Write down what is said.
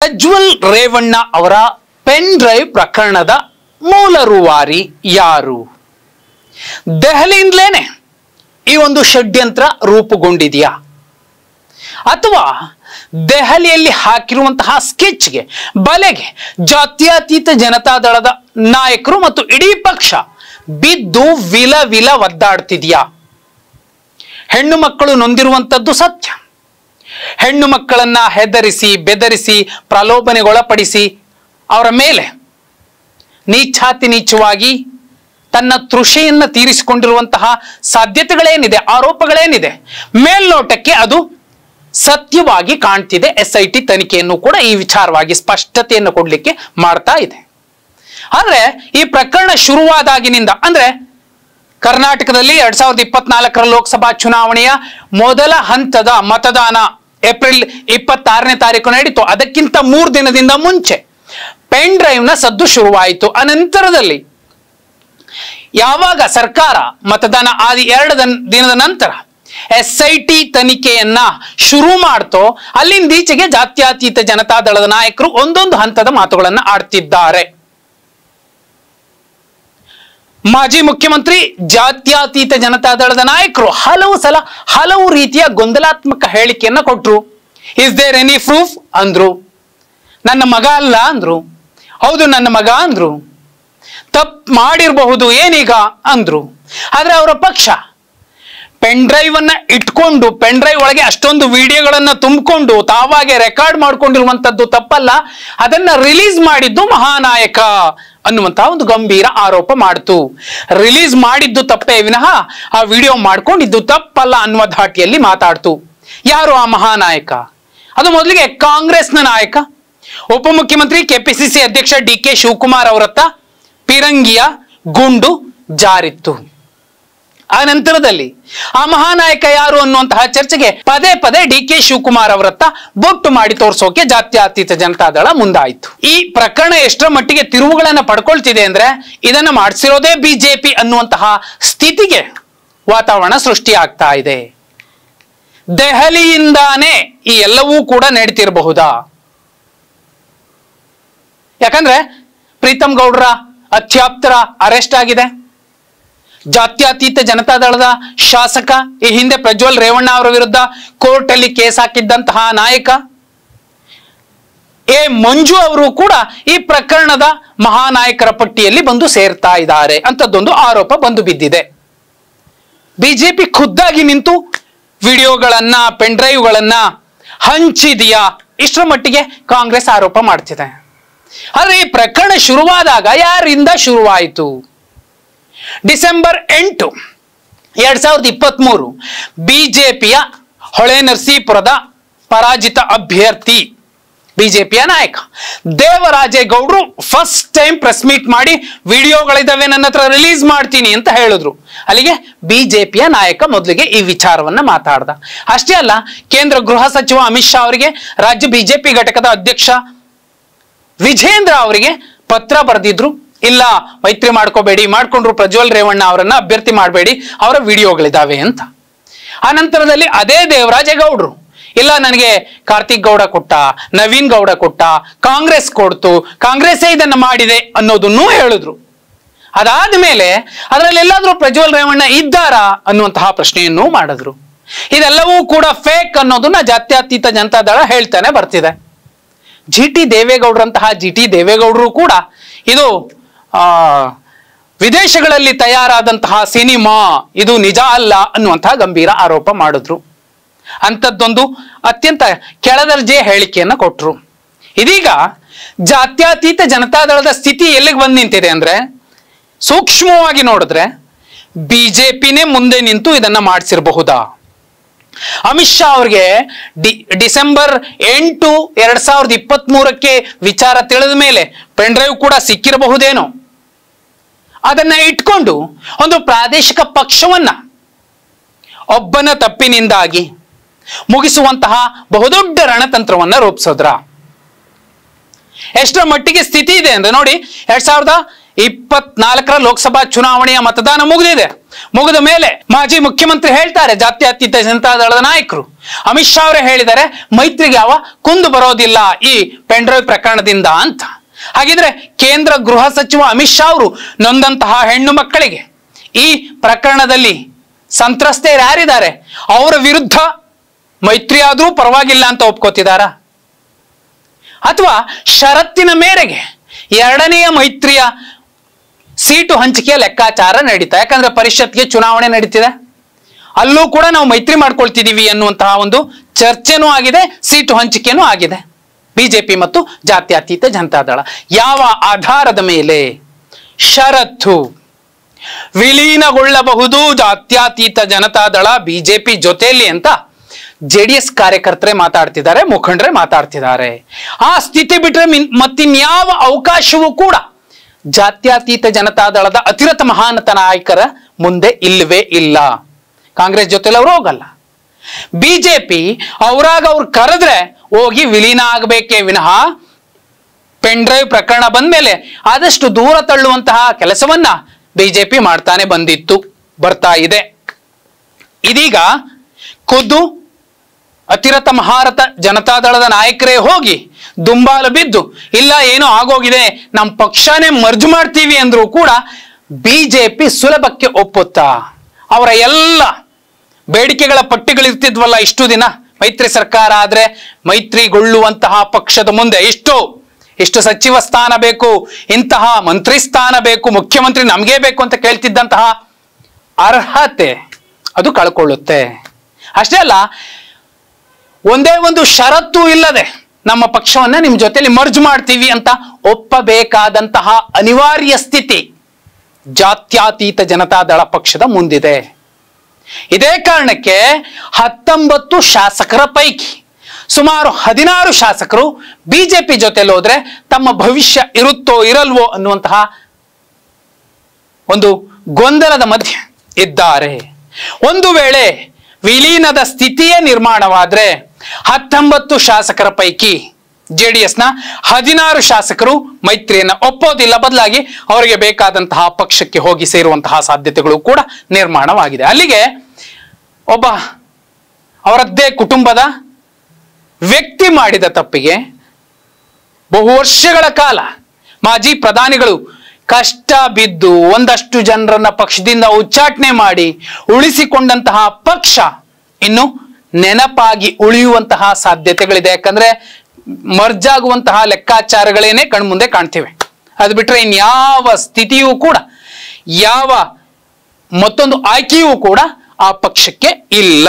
ಪ್ರಜ್ವಲ್ ರೇವಣ್ಣ ಅವರ pen drive ಪ್ರಕರಣದ ಮೂಲ ರೂವಾರಿ ಯಾರು? ದೆಹಲಿಯಿಂದಲೇನೆ ಈ ಒಂದು ಷಡ್ಯಂತ್ರ ರೂಪುಗೊಂಡಿದೆಯಾ, ಅಥವಾ ದೆಹಲಿಯಲ್ಲಿ ಹಾಕಿರುವಂತಹ ಸ್ಕೆಚ್ಗೆ ಬಲೆಗೆ ಜಾತ್ಯತೀತ ಜನತಾದಳದ ನಾಯಕರು ಮತ್ತು ಇಡೀ ಪಕ್ಷ ಬಿದ್ದು ವಿಲ ವಿಲ ಒದ್ದಾಡ್ತಿದೆಯಾ? ಹೆಣ್ಣು ಮಕ್ಕಳು ನೊಂದಿರುವಂಥದ್ದು ಸತ್ಯ. ಹೆಣ್ಣು ಮಕ್ಕಳನ್ನ ಹೆದರಿಸಿ ಬೆದರಿಸಿ ಪ್ರಲೋಭನೆಗೊಳಪಡಿಸಿ ಅವರ ಮೇಲೆ ನೀಚಾತಿ ನೀಚವಾಗಿ ತನ್ನ ತೃಷೆಯನ್ನ ತೀರಿಸಿಕೊಂಡಿರುವಂತಹ ಸಾಧ್ಯತೆಗಳೇನಿದೆ, ಆರೋಪಗಳೇನಿದೆ, ಮೇಲ್ನೋಟಕ್ಕೆ ಅದು ಸತ್ಯವಾಗಿ ಕಾಣ್ತಿದೆ. SIT ತನಿಖೆಯನ್ನು ಕೂಡ ಈ ವಿಚಾರವಾಗಿ ಸ್ಪಷ್ಟತೆಯನ್ನು ಕೊಡ್ಲಿಕ್ಕೆ ಮಾಡ್ತಾ ಇದೆ. ಆದ್ರೆ ಈ ಪ್ರಕರಣ ಶುರುವಾದಾಗಿನಿಂದ, ಅಂದ್ರೆ ಕರ್ನಾಟಕದಲ್ಲಿ 2024ರ ಲೋಕಸಭಾ ಚುನಾವಣೆಯ ಮೊದಲ ಹಂತದ ಮತದಾನ ಏಪ್ರಿಲ್ 26ನೇ ತಾರೀಕು ನಡೀತು. ಅದಕ್ಕಿಂತ 3 ದಿನದಿಂದ ಮುಂಚೆ ಪೆನ್ ಡ್ರೈವ್ನ ಸದ್ದು ಶುರುವಾಯಿತು. ಅನಂತರದಲ್ಲಿ ಯಾವಾಗ ಸರ್ಕಾರ ಮತದಾನ ಆದ 2 ದಿನದ ನಂತರ SIT ತನಿಖೆಯನ್ನ ಶುರು ಮಾಡ್ತೋ, ಅಲ್ಲಿಂದೀಚೆಗೆ ಜಾತ್ಯತೀತ ಜನತಾದಳದ ನಾಯಕರು ಒಂದೊಂದು ಹಂತದ ಮಾತುಗಳನ್ನ ಆಡ್ತಿದ್ದಾರೆ. ಮಾಜಿ ಮುಖ್ಯಮಂತ್ರಿ, ಜಾತ್ಯತೀತ ಜನತಾದಳದ ನಾಯಕರು ಹಲವು ಸಲ ಹಲವು ರೀತಿಯ ಗೊಂದಲಾತ್ಮಕ ಹೇಳಿಕೆಯನ್ನ ಕೊಟ್ರು. ಇಸ್ ದೇರ್ ಎನಿ ಪ್ರೂಫ್ ಅಂದ್ರು. ನನ್ನ ಮಗ ಅಲ್ಲ ಅಂದ್ರು. ಹೌದು ನನ್ನ ಮಗ ಅಂದ್ರು. ತಪ್ಪು ಮಾಡಿರಬಹುದು ಏನೀಗ ಅಂದ್ರು. ಆದ್ರೆ ಅವರ ಪಕ್ಷ ಪೆನ್ ಡ್ರೈವ್ ಅನ್ನ ಇಟ್ಕೊಂಡು, ಪೆನ್ ಡ್ರೈವ್ ಒಳಗೆ ಅಷ್ಟೊಂದು ವಿಡಿಯೋಗಳನ್ನ ತುಂಬಿಕೊಂಡು ತಾವಾಗೆ ರೆಕಾರ್ಡ್ ಮಾಡ್ಕೊಂಡಿರುವಂತದ್ದು ತಪ್ಪಲ್ಲ, ಅದನ್ನ ರಿಲೀಸ್ ಮಾಡಿದ್ದು ಮಹಾನಾಯಕ ಅನ್ನುವಂತಹ ಒಂದು ಗಂಭೀರ ಆರೋಪ ಮಾಡ್ತು. ರಿಲೀಸ್ ಮಾಡಿದ್ದು ತಪ್ಪೇ ವಿನಃ ಆ ವಿಡಿಯೋ ಮಾಡ್ಕೊಂಡಿದ್ದು ತಪ್ಪಲ್ಲ ಅನ್ನುವ ಧಾಟಿಯಲ್ಲಿ ಮಾತಾಡ್ತು. ಯಾರು ಆ ಮಹಾನಾಯಕ? ಅದು ಮೊದಲಿಗೆ ಕಾಂಗ್ರೆಸ್ನ ನಾಯಕ, ಉಪಮುಖ್ಯಮಂತ್ರಿ KPCC ಅಧ್ಯಕ್ಷ DK ಶಿವಕುಮಾರ್ ಅವರತ್ತ ಪಿರಂಗಿಯ ಗುಂಡು ಜಾರಿತ್ತು. ಆ ನಂತರದಲ್ಲಿ ಆ ಮಹಾನಾಯಕ ಯಾರು ಅನ್ನುವಂತಹ ಚರ್ಚೆಗೆ ಪದೇ ಪದೇ DK ಶಿವಕುಮಾರ್ ಅವರತ್ತ ಬೊಟ್ಟು ಮಾಡಿ ತೋರಿಸೋಕೆ ಜಾತ್ಯತೀತ ಜನತಾದಳ ಮುಂದಾಯಿತು. ಈ ಪ್ರಕರಣ ಎಷ್ಟರ ಮಟ್ಟಿಗೆ ತಿರುವುಗಳನ್ನ ಪಡ್ಕೊಳ್ತಿದೆ ಅಂದ್ರೆ, ಇದನ್ನ ಮಾಡಿಸಿರೋದೇ BJP ಅನ್ನುವಂತಹ ಸ್ಥಿತಿಗೆ ವಾತಾವರಣ ಸೃಷ್ಟಿಯಾಗ್ತಾ ಇದೆ. ದೆಹಲಿಯಿಂದಾನೇ ಈ ಎಲ್ಲವೂ ಕೂಡ ನಡೀತಿರಬಹುದಾ? ಯಾಕಂದ್ರೆ ಪ್ರೀತಮ್ ಗೌಡ್ರ ಅತ್ಯಾಪ್ತರ ಅರೆಸ್ಟ್ ಆಗಿದೆ. ಜಾತ್ಯತೀತ ಜನತಾದಳದ ಶಾಸಕ, ಈ ಹಿಂದೆ ಪ್ರಜ್ವಲ್ ರೇವಣ್ಣ ಅವರ ವಿರುದ್ಧ ಕೋರ್ಟ್ ಅಲ್ಲಿ ಕೇಸ್ ಹಾಕಿದ್ದಂತಹ ನಾಯಕ ಮಂಜು ಅವರು ಕೂಡ ಈ ಪ್ರಕರಣದ ಮಹಾನಾಯಕರ ಪಟ್ಟಿಯಲ್ಲಿ ಬಂದು ಸೇರ್ತಾ ಇದ್ದಾರೆ ಅಂತದ್ದೊಂದು ಆರೋಪ ಬಂದು ಬಿದ್ದಿದೆ. BJP ಖುದ್ದಾಗಿ ನಿಂತು ವಿಡಿಯೋಗಳನ್ನ, ಪೆನ್ ಡ್ರೈವ್ಗಳನ್ನ ಹಂಚಿದೆಯಾ, ಇಷ್ಟರ ಮಟ್ಟಿಗೆ ಕಾಂಗ್ರೆಸ್ ಆರೋಪ ಮಾಡ್ತಿದೆ. ಆದ್ರೆ ಈ ಪ್ರಕರಣ ಶುರುವಾದಾಗ ಯಾರಿಂದ ಶುರುವಾಯಿತು? ಡಿಸೆಂಬರ್ 8, 2023 BJPಯ ಹೊಳೆನರಸೀಪುರದ ಪರಾಜಿತ ಅಭ್ಯರ್ಥಿ, BJPಯ ನಾಯಕ ದೇವರಾಜೇಗೌಡರು ಫಸ್ಟ್ ಟೈಮ್ ಪ್ರೆಸ್ ಮೀಟ್ ಮಾಡಿ ವಿಡಿಯೋಗಳಿದಾವೆ ನನ್ನ ಹತ್ರ, ರಿಲೀಸ್ ಮಾಡ್ತೀನಿ ಅಂತ ಹೇಳಿದ್ರು. ಅಲ್ಲಿಗೆ BJPಯ ನಾಯಕ ಮೊದಲಿಗೆ ಈ ವಿಚಾರವನ್ನ ಮಾತಾಡ್ದ. ಅಷ್ಟೇ ಅಲ್ಲ, ಕೇಂದ್ರ ಗೃಹ ಸಚಿವ ಅಮಿತ್ ಶಾ ಅವರಿಗೆ ರಾಜ್ಯ BJP ಘಟಕದ ಅಧ್ಯಕ್ಷ ವಿಜೇಂದ್ರ ಅವರಿಗೆ ಪತ್ರ ಬರೆದಿದ್ರು. ಇಲ್ಲ, ಮೈತ್ರಿ ಮಾಡ್ಕೋಬೇಡಿ, ಮಾಡ್ಕೊಂಡ್ರು ಪ್ರಜ್ವಲ್ ರೇವಣ್ಣ ಅವರನ್ನ ಅಭ್ಯರ್ಥಿ ಮಾಡಬೇಡಿ, ಅವರ ವಿಡಿಯೋಗಳಿದಾವೆ ಅಂತ. ಆ ನಂತರದಲ್ಲಿ ಅದೇ ದೇವರಾಜೇಗೌಡರು, ಇಲ್ಲ ನನಗೆ ಕಾರ್ತಿಕ್ ಗೌಡ ಕೊಟ್ಟ, ನವೀನ್ ಗೌಡ ಕೊಟ್ಟ, ಕಾಂಗ್ರೆಸ್ ಕೊಡ್ತು, ಕಾಂಗ್ರೆಸ್ಸೇ ಇದನ್ನ ಮಾಡಿದೆ ಅನ್ನೋದನ್ನೂ ಹೇಳಿದ್ರು. ಅದಾದ್ಮೇಲೆ ಅದರಲ್ಲಿ ಎಲ್ಲಾದ್ರೂ ಪ್ರಜ್ವಲ್ ರೇವಣ್ಣ ಇದ್ದಾರಾ ಅನ್ನುವಂತಹ ಪ್ರಶ್ನೆಯನ್ನು ಮಾಡಿದ್ರು. ಇದೆಲ್ಲವೂ ಕೂಡ ಫೇಕ್ ಅನ್ನೋದನ್ನ ಜಾತ್ಯತೀತ ಜನತಾದಳ ಹೇಳ್ತಾನೆ ಬರ್ತಿದೆ. GT ದೇವೇಗೌಡರಂತಹ GT ದೇವೇಗೌಡರು ಕೂಡ ಇದು ವಿದೇಶಗಳಲ್ಲಿ ತಯಾರಾದಂತಹ ಸಿನಿಮಾ, ಇದು ನಿಜ ಅಲ್ಲ ಅನ್ನುವಂತಹ ಗಂಭೀರ ಆರೋಪ ಮಾಡಿದ್ರು. ಅಂಥದ್ದೊಂದು ಅತ್ಯಂತ ಕೆಳದರ್ಜೆಯ ಹೇಳಿಕೆಯನ್ನ ಕೊಟ್ರು. ಇದೀಗ ಜಾತ್ಯತೀತ ಜನತಾದಳದ ಸ್ಥಿತಿ ಎಲ್ಲಿಗೆ ಬಂದು ನಿಂತಿದೆ ಅಂದ್ರೆ, ಸೂಕ್ಷ್ಮವಾಗಿ ನೋಡಿದ್ರೆ BJPನೇ ಮುಂದೆ ನಿಂತು ಇದನ್ನ ಮಾಡಿಸಿರಬಹುದಾ? ಅಮಿತ್ ಶಾ ಅವ್ರಿಗೆ ಡಿಸೆಂಬರ್ 8, 2023ಕ್ಕೆ ವಿಚಾರ ತಿಳಿದ ಮೇಲೆ ಪೆನ್ ಡ್ರೈವ್ ಕೂಡ ಸಿಕ್ಕಿರಬಹುದೇನೋ. ಅದನ್ನ ಇಟ್ಕೊಂಡು ಒಂದು ಪ್ರಾದೇಶಿಕ ಪಕ್ಷವನ್ನ ಒಬ್ಬನ ತಪ್ಪಿನಿಂದಾಗಿ ಮುಗಿಸುವಂತಹ ಬಹುದೊಡ್ಡ ರಣತಂತ್ರವನ್ನ ರೂಪಿಸೋದ್ರ. ಎಷ್ಟರ ಮಟ್ಟಿಗೆ ಸ್ಥಿತಿ ಇದೆ ಅಂದ್ರೆ ನೋಡಿ, 2024ರ ಲೋಕಸಭಾ ಚುನಾವಣೆಯ ಮತದಾನ ಮುಗಿದಿದೆ. ಮುಗಿದ ಮೇಲೆ ಮಾಜಿ ಮುಖ್ಯಮಂತ್ರಿ ಹೇಳ್ತಾರೆ, ಜಾತ್ಯತೀತ ಜನತಾದಳದ ನಾಯಕರು ಅಮಿತ್ ಶಾ ಅವರೇ ಹೇಳಿದ್ದಾರೆ, ಮೈತ್ರಿಗೆ ಯಾವ ಕುಂದು ಬರೋದಿಲ್ಲ ಈ ಪೆಂಡ್ರೈವ್ ಪ್ರಕರಣದಿಂದ ಅಂತ. ಹಾಗಿದ್ರೆ ಕೇಂದ್ರ ಗೃಹ ಸಚಿವ ಅಮಿತ್ ಶಾ ಅವರು ನೊಂದಂತಹ ಹೆಣ್ಣು ಮಕ್ಕಳಿಗೆ ಈ ಪ್ರಕರಣದಲ್ಲಿ ಸಂತ್ರಸ್ತೆಯರು ಯಾರಿದ್ದಾರೆ ಅವರ ವಿರುದ್ಧ ಮೈತ್ರಿ ಆದ್ರೂ ಪರವಾಗಿಲ್ಲ ಅಂತ ಒಪ್ಕೋತಿದಾರ? ಅಥವಾ ಷರತ್ತಿನ ಮೇರೆಗೆ ಎರಡನೆಯ ಮೈತ್ರಿಯ ಸೀಟು ಹಂಚಿಕೆಯ ಲೆಕ್ಕಾಚಾರ ನಡೀತಾ? ಯಾಕಂದ್ರೆ ಪರಿಷತ್ಗೆ ಚುನಾವಣೆ ನಡೀತಿದೆ, ಅಲ್ಲೂ ಕೂಡ ನಾವು ಮೈತ್ರಿ ಮಾಡ್ಕೊಳ್ತಿದೀವಿ ಅನ್ನುವಂತಹ ಒಂದು ಚರ್ಚೆನೂ ಆಗಿದೆ, ಸೀಟು ಹಂಚಿಕೆನೂ ಆಗಿದೆ. ಬಿಜೆಪಿ ಮತ್ತು ಜಾತ್ಯತೀತ ಜನತಾದಳ ಯಾವ ಆಧಾರದ ಮೇಲೆ? ಷರತ್ತು, ವಿಲೀನಗೊಳ್ಳಬಹುದು ಜಾತ್ಯತೀತ ಜನತಾದಳ ಬಿಜೆಪಿ ಜೊತೆಯಲ್ಲಿ ಅಂತ ಜೆಡಿಎಸ್ ಕಾರ್ಯಕರ್ತರೇ ಮಾತಾಡ್ತಿದ್ದಾರೆ, ಮುಖಂಡರೇ ಮಾತಾಡ್ತಿದ್ದಾರೆ. ಆ ಸ್ಥಿತಿ ಬಿಟ್ರೆ ಮತ್ತಿನ್ಯಾವ ಅವಕಾಶವೂ ಕೂಡ ಜಾತ್ಯತೀತ ಜನತಾದಳದ ಅತಿರಥ ಮಹಾನತ ನಾಯಕರ ಮುಂದೆ ಇಲ್ಲವೇ ಇಲ್ಲ. ಕಾಂಗ್ರೆಸ್ ಜೊತೆಲಿ ಅವರು ಹೋಗಲ್ಲ. ಬಿಜೆಪಿ ಅವ್ರಾಗ ಅವ್ರು ಕರೆದ್ರೆ ಹೋಗಿ ವಿಲೀನ ಆಗಬೇಕೇ ವಿನಃ ಪೆಂಡ್ರೈವ್ ಪ್ರಕರಣ ಬಂದ್ಮೇಲೆ ಆದಷ್ಟು ದೂರ ತಳ್ಳುವಂತಹ ಕೆಲಸವನ್ನ ಬಿಜೆಪಿ ಮಾಡ್ತಾನೆ ಬಂದಿತ್ತು, ಬರ್ತಾ ಇದೆ. ಇದೀಗ ಖುದ್ದು ಅತಿರಥ ಮಹಾರಥ ಜನತಾದಳದ ನಾಯಕರೇ ಹೋಗಿ ದುಂಬಾಲು ಬಿದ್ದು ಇಲ್ಲ ಏನೋ ಆಗೋಗಿದೆ ನಮ್ಮ ಪಕ್ಷನೇ ಮರ್ಜ್ ಮಾಡ್ತೀವಿ ಅಂದ್ರೂ ಕೂಡ ಬಿಜೆಪಿ ಸುಲಭಕ್ಕೆ ಒಪ್ಪುತ್ತಾ? ಅವರ ಎಲ್ಲ ಬೇಡಿಕೆಗಳ ಪಟ್ಟಿಗಳಿರ್ತಿದ್ವಲ್ಲ ಇಷ್ಟು ದಿನ, ಮೈತ್ರಿ ಸರ್ಕಾರ ಆದ್ರೆ ಮೈತ್ರಿಗೊಳ್ಳುವಂತಹ ಪಕ್ಷದ ಮುಂದೆ ಎಷ್ಟು ಸಚಿವ ಸ್ಥಾನ ಬೇಕು, ಇಂತಹ ಮಂತ್ರಿ ಸ್ಥಾನ ಬೇಕು, ಮುಖ್ಯಮಂತ್ರಿ ನಮ್ಗೇ ಬೇಕು ಅಂತ ಕೇಳ್ತಿದ್ದಂತಹ ಅರ್ಹತೆ ಅದು ಕಳ್ಕೊಳ್ಳುತ್ತೆ. ಅಷ್ಟೇ ಅಲ್ಲ, ಒಂದೇ ಒಂದು ಷರತ್ತು ಇಲ್ಲದೆ ನಮ್ಮ ಪಕ್ಷವನ್ನ ನಿಮ್ ಜೊತೆಲಿ ಮರ್ಜ್ ಮಾಡ್ತೀವಿ ಅಂತ ಒಪ್ಪಬೇಕಾದಂತಹ ಅನಿವಾರ್ಯ ಸ್ಥಿತಿ ಜಾತ್ಯತೀತ ಜನತಾದಳ ಪಕ್ಷದ ಮುಂದಿದೆ. ಇದೇ ಕಾರಣಕ್ಕೆ 19 ಶಾಸಕರ ಪೈಕಿ ಸುಮಾರು 16 ಶಾಸಕರು ಬಿಜೆಪಿ ಜೊತೆಲಿ ಹೋದ್ರೆ ತಮ್ಮ ಭವಿಷ್ಯ ಇರುತ್ತೋ ಇರಲ್ವೋ ಅನ್ನುವಂತಹ ಒಂದು ಗೊಂದಲದ ಮಧ್ಯೆ ಇದ್ದಾರೆ. ಒಂದು ವೇಳೆ ವಿಲೀನದ ಸ್ಥಿತಿಯೇ ನಿರ್ಮಾಣವಾದ್ರೆ 19 ಶಾಸಕರ ಪೈಕಿ ಜೆಡಿಎಸ್ನ 16 ಶಾಸಕರು ಮೈತ್ರಿಯನ್ನ ಒಪ್ಪೋದಿಲ್ಲ, ಬದಲಾಗಿ ಅವರಿಗೆ ಬೇಕಾದಂತಹ ಪಕ್ಷಕ್ಕೆ ಹೋಗಿ ಸೇರುವಂತಹ ಸಾಧ್ಯತೆಗಳು ಕೂಡ ನಿರ್ಮಾಣವಾಗಿದೆ. ಅಲ್ಲಿಗೆ ಒಬ್ಬ ಅವರದ್ದೇ ಕುಟುಂಬದ ವ್ಯಕ್ತಿ ಮಾಡಿದ ತಪ್ಪಿಗೆ ಬಹು ವರ್ಷಗಳ ಕಾಲ ಮಾಜಿ ಪ್ರಧಾನಿಗಳು ಕಷ್ಟ ಬಿದ್ದು ಒಂದಷ್ಟು ಜನರನ್ನ ಪಕ್ಷದಿಂದ ಉಚ್ಚಾಟನೆ ಮಾಡಿ ಉಳಿಸಿಕೊಂಡಂತಹ ಪಕ್ಷ ಇನ್ನು ನೆನಪಾಗಿ ಉಳಿಯುವಂತಹ ಸಾಧ್ಯತೆಗಳಿದೆ. ಯಾಕಂದ್ರೆ ಮರ್ಜ್ ಆಗುವಂತಹ ಲೆಕ್ಕಾಚಾರಗಳೇನೆ ಕಣ್ಮುಂದೆ ಕಾಣ್ತಿವೆ. ಅದು ಬಿಟ್ರೆ ಇನ್ಯಾವ ಸ್ಥಿತಿಯೂ ಕೂಡ, ಯಾವ ಮತ್ತೊಂದು ಆಯ್ಕೆಯೂ ಕೂಡ ಆ ಪಕ್ಷಕ್ಕೆ ಇಲ್ಲ.